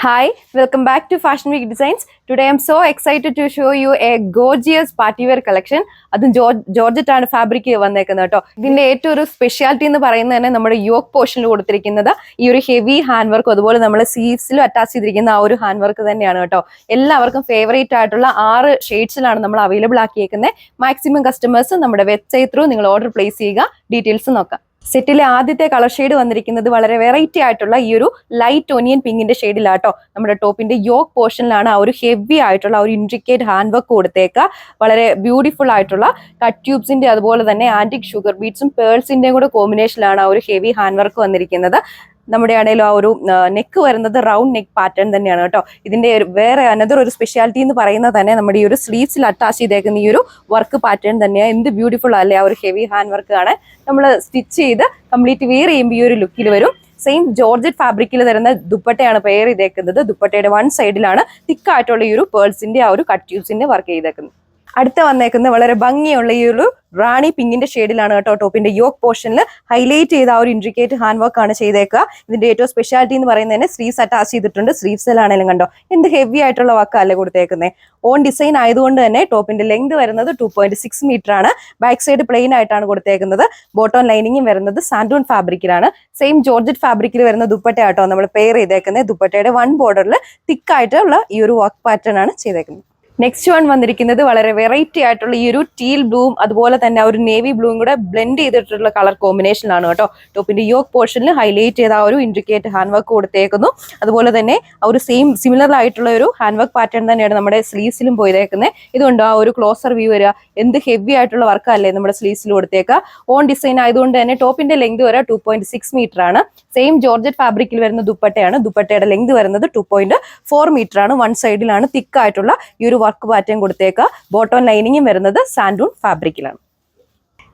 Hi, welcome back to Fashion Week Designs. Today I'm so excited to show you a gorgeous party wear collection. അതും georgette ആണ് fabric വന്നേക്കുന്നത് കേട്ടോ. ഇതിന്റെ ഏറ്റവും ഒരു സ്പെഷ്യാലിറ്റി എന്ന് പറയുന്നത് തന്നെ നമ്മുടെ യോക്ക് പോർഷനിൽ കൊടുത്തിരിക്കുന്നത് ഈ ഒരു ഹെവി ഹാൻഡ് വർക്കും അതുപോലെ നമ്മൾ സ്ലീവ്സിലും അറ്റാച്ച് ചെയ്തിരിക്കുന്ന ആ ഒരു ഹാൻഡ് വർക്ക് തന്നെയാണ് കേട്ടോ. എല്ലാവർക്കും ഫേവറേറ്റ് ആയിട്ടുള്ള 6 ഷെയ്ഡ്സിലാണ് നമ്മൾ അവൈലബിൾ ആക്കിയേക്കുന്നത്. മാക്സിമം കസ്റ്റമേഴ്സ് നമ്മുടെ വെബ്സൈറ്റ് ത്രൂ നിങ്ങൾ ഓർഡർ പ്ലേസ് ചെയ്യുക. ഡീറ്റെയിൽസ് നോക്കാം. സെറ്റിലെ ആദ്യത്തെ കളർ ഷെയ്ഡ് വന്നിരിക്കുന്നത് വളരെ വെറൈറ്റി ആയിട്ടുള്ള ഈ ഒരു ലൈറ്റ് ഒനിയൻ പിങ്കിന്റെ ഷെയ്ഡിലാട്ടോ. നമ്മുടെ ടോപ്പിന്റെ യോക്ക് പോർഷനിലാണ് ആ ഒരു ഹെവി ആയിട്ടുള്ള ഒരു ഇൻട്രിക്കേറ്റ് ഹാൻഡ് വർക്ക് കൊടുത്തേക്ക. വളരെ ബ്യൂട്ടിഫുൾ ആയിട്ടുള്ള കട്ട് ട്യൂബ്സിന്റെ അതുപോലെ തന്നെ ആന്റിക് ഷുഗർ ബീഡ്സും പേൾസിന്റെയും കൂടെ കോമ്പിനേഷനിലാണ് ആ ഒരു ഹെവി ഹാൻഡ് വർക്ക് വന്നിരിക്കുന്നത്. നമ്മുടെ ആണെങ്കിലും ആ ഒരു നെക്ക് വരുന്നത് റൗണ്ട് നെക്ക് പാറ്റേൺ തന്നെയാണ് കേട്ടോ. ഇതിന്റെ വേറെ അനദർ ഒരു സ്പെഷ്യാലിറ്റി എന്ന് പറയുന്നത് തന്നെ നമ്മുടെ ഈ ഒരു സ്ലീവ്സിൽ അറ്റാച്ച് ചെയ്തേക്കുന്ന ഈ ഒരു വർക്ക് പാറ്റേൺ തന്നെയാണ്. എന്ത് ബ്യൂട്ടിഫുൾ അല്ലേ ആ ഒരു ഹെവി ഹാൻഡ് വർക്ക് ആണ്. നമ്മൾ സ്റ്റിച്ച് ചെയ്ത് കംപ്ലീറ്റ് വെയർ ചെയ്യുമ്പോൾ ഈ ഒരു ലുക്കിൽ വരും. സെയിം ജോർജറ്റ് ഫാബ്രിക്കിൽ തരുന്ന ദുപ്പട്ടയാണ് പെയർ ചെയ്തേക്കുന്നത്. ദുപ്പട്ടയുടെ വൺ സൈഡിലാണ് തിക്കായിട്ടുള്ള ഈ ഒരു പേൾസിന്റെ ആ ഒരു കട്ട് ട്യൂബ്സിന്റെ വർക്ക് ചെയ്തേക്കുന്നത്. അടുത്ത വന്നേക്കുന്നത് വളരെ ഭംഗിയുള്ള ഈ ഒരു റാണി പിങ്കിന്റെ ഷെയ്ഡിലാണ് കേട്ടോ. ടോപ്പിന്റെ യോക്ക് പോർഷനിൽ ഹൈലൈറ്റ് ചെയ്ത ആ ഒരു ഇൻട്രിക്കേറ്റ് ഹാൻഡ് വർക്ക് ആണ് ചെയ്തേക്കുക. ഇതിന്റെ ഏറ്റവും സ്പെഷ്യാലിറ്റി എന്ന് പറയുന്നതിന് സ്ലീവ്സ് അറ്റാച്ച് ചെയ്തിട്ടുണ്ട്. സ്ലീവ്സിലാണെങ്കിലും കണ്ടോ എന്ത് ഹെവി ആയിട്ടുള്ള വർക്കല്ലേ കൊടുത്തേക്കുന്നത്. ഓൺ ഡിസൈൻ ആയതുകൊണ്ട് തന്നെ ടോപ്പിന്റെ ലെങ്ത് വരുന്നത് 2.6 മീറ്റർ ആണ്. ബാക്ക് സൈഡ് പ്ലെയിൻ ആയിട്ടാണ് കൊടുത്തേക്കുന്നത്. ബോട്ടം ലൈനിങ്ങും വരുന്നത് സാൻഡൂൺ ഫാബ്രിക്കിലാണ്. സെയിം ജോർജറ്റ് ഫാബ്രിക്കിൽ വരുന്ന ദുപ്പട്ട ആട്ടോ നമ്മൾ പെയർ ചെയ്തേക്കുന്നത്. ദുപ്പട്ടയുടെ വൺ ബോർഡറിൽ തിക്കായിട്ടുള്ള ഈ ഒരു വർക്ക് പാറ്റേൺ ആണ് ചെയ്തേക്കുന്നത്. നെക്സ്റ്റ് വൺ വന്നിരിക്കുന്നത് വളരെ വെറൈറ്റി ആയിട്ടുള്ള ഈ ഒരു ടീൽ ബ്ലൂവും അതുപോലെ തന്നെ ഒരു നേവി ബ്ലൂവും കൂടെ ബ്ലെൻഡ് ചെയ്തിട്ടുള്ള കളർ കോമ്പിനേഷനാണ് കേട്ടോ. ടോപ്പിന്റെ യോക്ക് പോർഷനിൽ ഹൈലൈറ്റ് ചെയ്ത ആ ഒരു ഇൻട്രിക്കേറ്റ് ഹാൻഡ് വർക്ക് കൊടുത്തേക്കുന്നു. അതുപോലെ തന്നെ ആ ഒരു സെയിം സിമിലർ ആയിട്ടുള്ള ഒരു ഹാൻഡ് വർക്ക് പാറ്റേൺ തന്നെയാണ് നമ്മുടെ സ്ലീവ്സിലും പോയതേക്കുന്നത്. ഇതുകൊണ്ട് ആ ഒരു ക്ലോസർ വ്യൂ വരിക. എന്ത് ഹെവി ആയിട്ടുള്ള വർക്കല്ലേ നമ്മുടെ സ്ലീവ്സിൽ കൊടുത്തേക്കുക. ഓൺ ഡിസൈൻ ആയതുകൊണ്ട് തന്നെ ടോപ്പിന്റെ ലെങ്ത് വരെ 2.6 മീറ്റർ ആണ്. സെയിം ജോർജറ്റ് ഫാബ്രിക്കിൽ വരുന്ന ദുപ്പട്ടയാണ്. ദുപ്പട്ടയുടെ ലെങ്ത് വരുന്നത് 2.4 മീറ്റർ ആണ്. വൺ സൈഡിലാണ് തിക്കായിട്ടുള്ള ഈ ഒരു വർക്ക് പാറ്റേൺ കൊടുത്തേക്ക. ബോട്ടം ലൈനിങ്ങും വരുന്നത് സാൻഡൂൺ ഫാബ്രിക്കിലാണ്.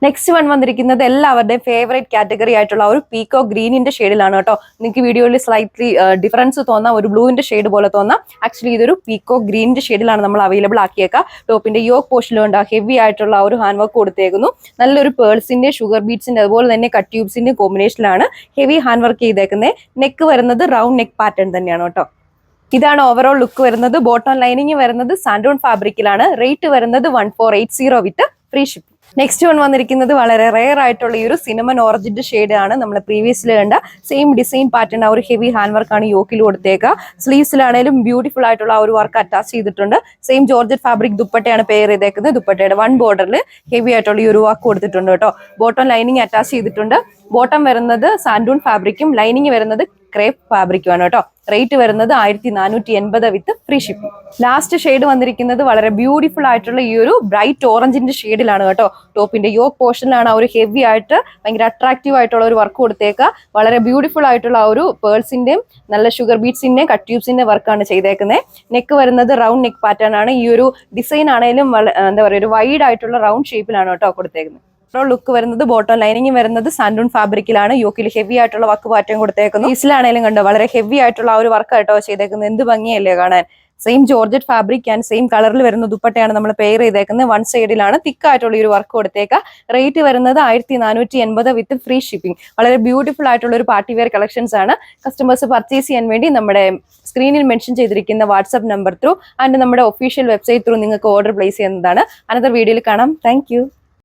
നെക്സ്റ്റ് വൺ വന്നിരിക്കുന്നത് എല്ലാവരുടെയും ഫേവറേറ്റ് കാറ്റഗറി ആയിട്ടുള്ള ഒരു പീക്കോ ഗ്രീനിന്റെ ഷെയ്ഡിലാണ് കേട്ടോ. നിങ്ങൾക്ക് വീഡിയോയിൽ സ്ലൈറ്റ്ലി ഡിഫറൻസ് തോന്നാം, ഒരു ബ്ലൂവിന്റെ ഷെയ്ഡ് പോലെ തോന്നാം. ആക്ച്വലി ഇതൊരു പീക്കോ ഗ്രീനിന്റെ ഷെയ്ഡിലാണ് നമ്മൾ അവൈലബിൾ ആക്കിയേക്കാം. ടോപ്പിന്റെ യോക്ക് പോർഷനിലുണ്ട് ഹെവി ആയിട്ടുള്ള ഒരു ഹാൻഡ് വർക്ക് കൊടുത്തേക്കുന്നു. നല്ലൊരു പേൾസിന്റെ ഷുഗർ ബീഡ്സിന്റെ അതുപോലെ തന്നെ കട്ട് ട്യൂബ്സിന്റെ കോമ്പിനേഷനിലാണ് ഹെവി ഹാൻഡ് വർക്ക് ചെയ്തേക്കുന്നത്. നെക്ക് വരുന്നത് റൗണ്ട് നെക്ക് പാറ്റേൺ തന്നെയാണ് കേട്ടോ. ഇതാണ് ഓവറോൾ ലുക്ക് വരുന്നത്. ബോട്ടം ലൈനിങ് വരുന്നത് സാൻഡൂൺ ഫാബ്രിക്കിലാണ്. റേറ്റ് വരുന്നത് 1480 വിത്ത് ഫ്രീ ഷിപ്പിംഗ്. നെക്സ്റ്റ് വൺ വന്നിരിക്കുന്നത് വളരെ റെയർ ആയിട്ടുള്ള ഈ ഒരു സിനമൺ ഓറഞ്ചിന്റെ ഷെയ്ഡ് ആണ്. നമ്മൾ പ്രീവിയസിൽ കണ്ട സെയിം ഡിസൈൻ പാറ്റേൺ ആ ഒരു ഹെവി ഹാൻഡ് വർക്ക് ആണ് യോക്കിൽ കൊടുത്തേക്കുക. സ്ലീവ്സിലാണെങ്കിലും ബ്യൂട്ടിഫുൾ ആയിട്ടുള്ള ആ ഒരു വർക്ക് അറ്റാച്ച് ചെയ്തിട്ടുണ്ട്. സെയിം ജോർജറ്റ് ഫാബ്രിക് ദുപ്പട്ടയാണ് പെയർ ചെയ്തേക്കുന്നത്. ദുപ്പട്ടയുടെ വൺ ബോർഡറിൽ ഹെവി ആയിട്ടുള്ള ഈ ഒരു വർക്ക് കൊടുത്തിട്ടുണ്ട് കേട്ടോ. ബോട്ടം ലൈനിങ് അറ്റാച്ച് ചെയ്തിട്ടുണ്ട്. ബോട്ടം വരുന്നത് സാൻഡൂൺ ഫാബ്രിക്കും ലൈനിങ് വരുന്നത് ക്രേപ്പ് ഫാബ്രിക്കുമാണ് കേട്ടോ. റേറ്റ് വരുന്നത് 1480 വിത്ത് ഫ്രീ ഷിപ്പിംഗ്. ലാസ്റ്റ് ഷെയ്ഡ് വന്നിരിക്കുന്നത് വളരെ ബ്യൂട്ടിഫുൾ ആയിട്ടുള്ള ഈ ഒരു ബ്രൈറ്റ് ഓറഞ്ചിന്റെ ഷെയ്ഡിലാണ് കേട്ടോ. ടോപ്പിന്റെ യോക്ക് പോർഷനിലാണ് ആ ഒരു ഹെവി ആയിട്ട് ഭയങ്കര അട്രാക്റ്റീവ് ആയിട്ടുള്ള ഒരു വർക്ക് കൊടുത്തേക്കുക. വളരെ ബ്യൂട്ടിഫുൾ ആയിട്ടുള്ള ആ ഒരു പേൾസിന്റെയും നല്ല ഷുഗർ ബീഡ്സിന്റെയും കട്ട് ട്യൂബ്സിന്റെ വർക്കാണ് ചെയ്തേക്കുന്നത്. നെക്ക് വരുന്നത് റൗണ്ട് നെക്ക് പാറ്റേൺ ആണ്. ഈ ഒരു ഡിസൈൻ ആണെങ്കിലും എന്താ പറയുക ഒരു വൈഡ് ആയിട്ടുള്ള റൗണ്ട് ഷേപ്പിലാണ് കേട്ടോ കൊടുത്തേക്കുന്നത്. ലുക്ക് വരുന്നത് ബോട്ടം ലൈനിങ് വരുന്നത് സാൻഡൂൺ ഫാബ്രിക്കിലാണ്. യോക്കിൽ ഹെവി ആയിട്ടുള്ള വർക്ക് പാറ്റേൺ കൊടുത്തേക്കുന്നു. ഈസിലാണെങ്കിലും കണ്ടോ വളരെ ഹെവി ആയിട്ടുള്ള ആ ഒരു വർക്ക് കേട്ടോ ചെയ്തേക്കുന്നത്. എന്ത് ഭംഗിയല്ലേ കാണാൻ. Same georgette fabric and same കളറിൽ വരുന്ന ദുപ്പട്ടയാണ് നമ്മൾ പെയർ ചെയ്തേക്കുന്നത്. വൺ സൈഡിലാണ് തിക്കായിട്ടുള്ള ഈ ഒരു വർക്ക് കൊടുത്തേക്കുക. റേറ്റ് വരുന്നത് 1480 വിത്ത് ഫ്രീ ഷിപ്പിംഗ്. വളരെ ബ്യൂട്ടിഫുൾ ആയിട്ടുള്ള ഒരു പാർട്ടി വെയർ കളക്ഷൻസ് ആണ്. കസ്റ്റമേഴ്സ് പർച്ചേസ് ചെയ്യാൻ വേണ്ടി നമ്മുടെ സ്ക്രീനിൽ മെൻഷൻ ചെയ്തിരിക്കുന്ന വാട്സ്ആപ്പ് നമ്പർ ത്രൂ ആൻഡ് നമ്മുടെ ഒഫീഷ്യൽ വെബ്സൈറ്റ് ത്രൂ നിങ്ങൾക്ക് ഓർഡർ പ്ലേസ് ചെയ്യുന്നതാണ്. അനദർ വീഡിയോയിൽ കാണാം. താങ്ക്